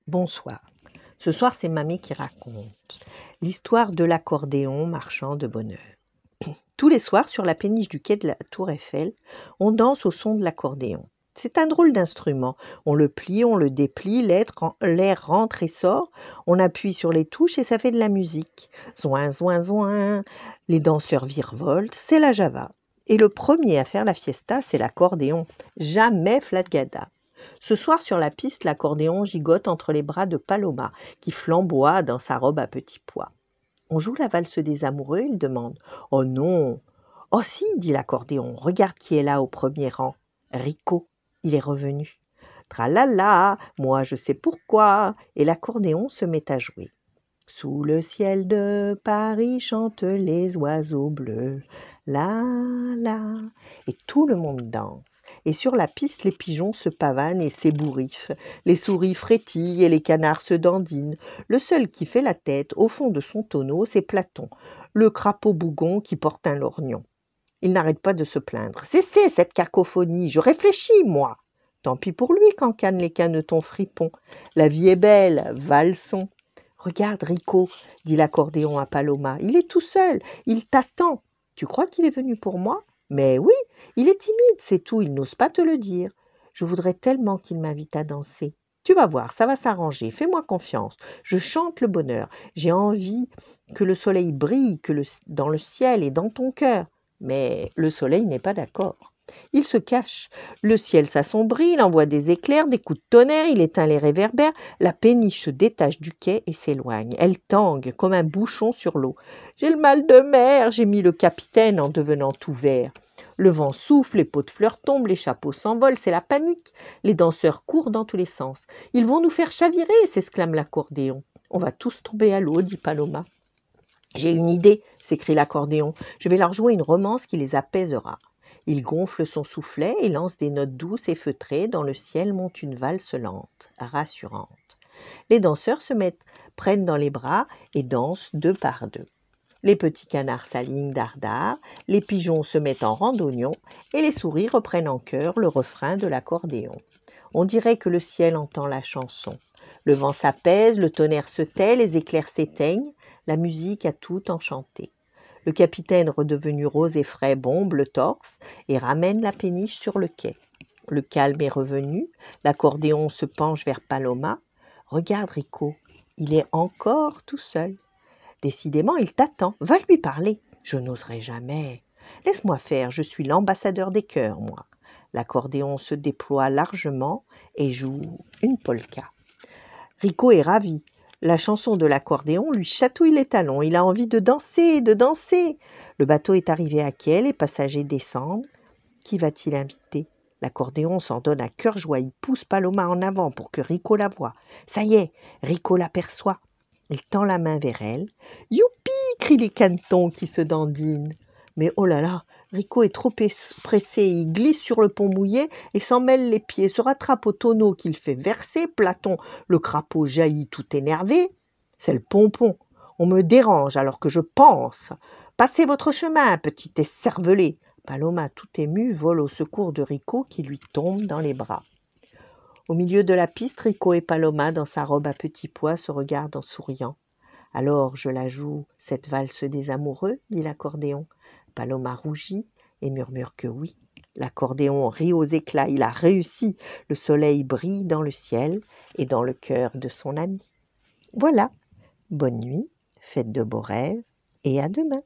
Bonsoir. Ce soir, c'est Mamie qui raconte l'histoire de l'accordéon marchand de bonheur. Tous les soirs, sur la péniche du quai de la Tour Eiffel, on danse au son de l'accordéon. C'est un drôle d'instrument. On le plie, on le déplie, l'air rentre et sort. On appuie sur les touches et ça fait de la musique. Zoin, zoin, zoin. Les danseurs virevoltent, c'est la java. Et le premier à faire la fiesta, c'est l'accordéon. Jamais Flatgada. Ce soir, sur la piste, l'accordéon gigote entre les bras de Paloma, qui flamboie dans sa robe à petits pois. On joue la valse des amoureux, il demande. « Oh non !»« Oh si !» dit l'accordéon. « Regarde qui est là au premier rang. Rico, il est revenu. »« Tralala, moi je sais pourquoi !» Et l'accordéon se met à jouer. Sous le ciel de Paris chantent les oiseaux bleus, la la. Et tout le monde danse. Et sur la piste, les pigeons se pavanent et s'ébouriffent. Les souris frétillent et les canards se dandinent. Le seul qui fait la tête au fond de son tonneau, c'est Platon, le crapaud bougon qui porte un lorgnon. Il n'arrête pas de se plaindre. « Cessez cette cacophonie, je réfléchis, moi !» Tant pis pour lui qu'encanent les canetons fripons. La vie est belle, valsons. « Regarde, Rico, dit l'accordéon à Paloma, il est tout seul, il t'attend. Tu crois qu'il est venu pour moi ? Mais oui, il est timide, c'est tout, il n'ose pas te le dire. Je voudrais tellement qu'il m'invite à danser. Tu vas voir, ça va s'arranger, fais-moi confiance. Je chante le bonheur, j'ai envie que le soleil brille dans le ciel et dans ton cœur. Mais le soleil n'est pas d'accord. Il se cache. Le ciel s'assombrit, il envoie des éclairs, des coups de tonnerre, il éteint les réverbères. La péniche se détache du quai et s'éloigne. Elle tangue comme un bouchon sur l'eau. « J'ai le mal de mer !» gémit le capitaine en devenant tout vert. Le vent souffle, les pots de fleurs tombent, les chapeaux s'envolent, c'est la panique. Les danseurs courent dans tous les sens. « Ils vont nous faire chavirer !» s'exclame l'accordéon. « On va tous tomber à l'eau !» dit Paloma. « J'ai une idée !» s'écrie l'accordéon. « Je vais leur jouer une romance qui les apaisera. » Il gonfle son soufflet et lance des notes douces et feutrées. Dans le ciel monte une valse lente, rassurante. Les danseurs prennent dans les bras et dansent deux par deux. Les petits canards s'alignent dardard, les pigeons se mettent en rang d'oignons et les souris reprennent en chœur le refrain de l'accordéon. On dirait que le ciel entend la chanson. Le vent s'apaise, le tonnerre se tait, les éclairs s'éteignent, la musique a tout enchanté. Le capitaine, redevenu rose et frais, bombe le torse et ramène la péniche sur le quai. Le calme est revenu, l'accordéon se penche vers Paloma. « Regarde, Rico, il est encore tout seul. Décidément, il t'attend. Va lui parler. »« Je n'oserai jamais. Laisse-moi faire, je suis l'ambassadeur des cœurs, moi. » L'accordéon se déploie largement et joue une polka. Rico est ravi. La chanson de l'accordéon lui chatouille les talons. Il a envie de danser, de danser. Le bateau est arrivé à quai, les passagers descendent. Qui va-t-il inviter ? L'accordéon s'en donne à cœur joie. Il pousse Paloma en avant pour que Rico la voie. Ça y est, Rico l'aperçoit. Il tend la main vers elle. « Youpi !» crient les canetons qui se dandinent. Mais oh là là, Rico est trop pressé, il glisse sur le pont mouillé et s'en mêle les pieds, se rattrape au tonneau qu'il fait verser. Platon, le crapaud, jaillit tout énervé. « C'est le pompon, on me dérange alors que je pense. Passez votre chemin, petit écervelé !» Paloma, tout émue, vole au secours de Rico qui lui tombe dans les bras. Au milieu de la piste, Rico et Paloma, dans sa robe à petits pois, se regardent en souriant. « Alors je la joue, cette valse des amoureux ?» dit l'accordéon. Paloma rougit et murmure que oui. L'accordéon rit aux éclats, il a réussi. Le soleil brille dans le ciel et dans le cœur de son ami. Voilà, bonne nuit, faites de beaux rêves et à demain.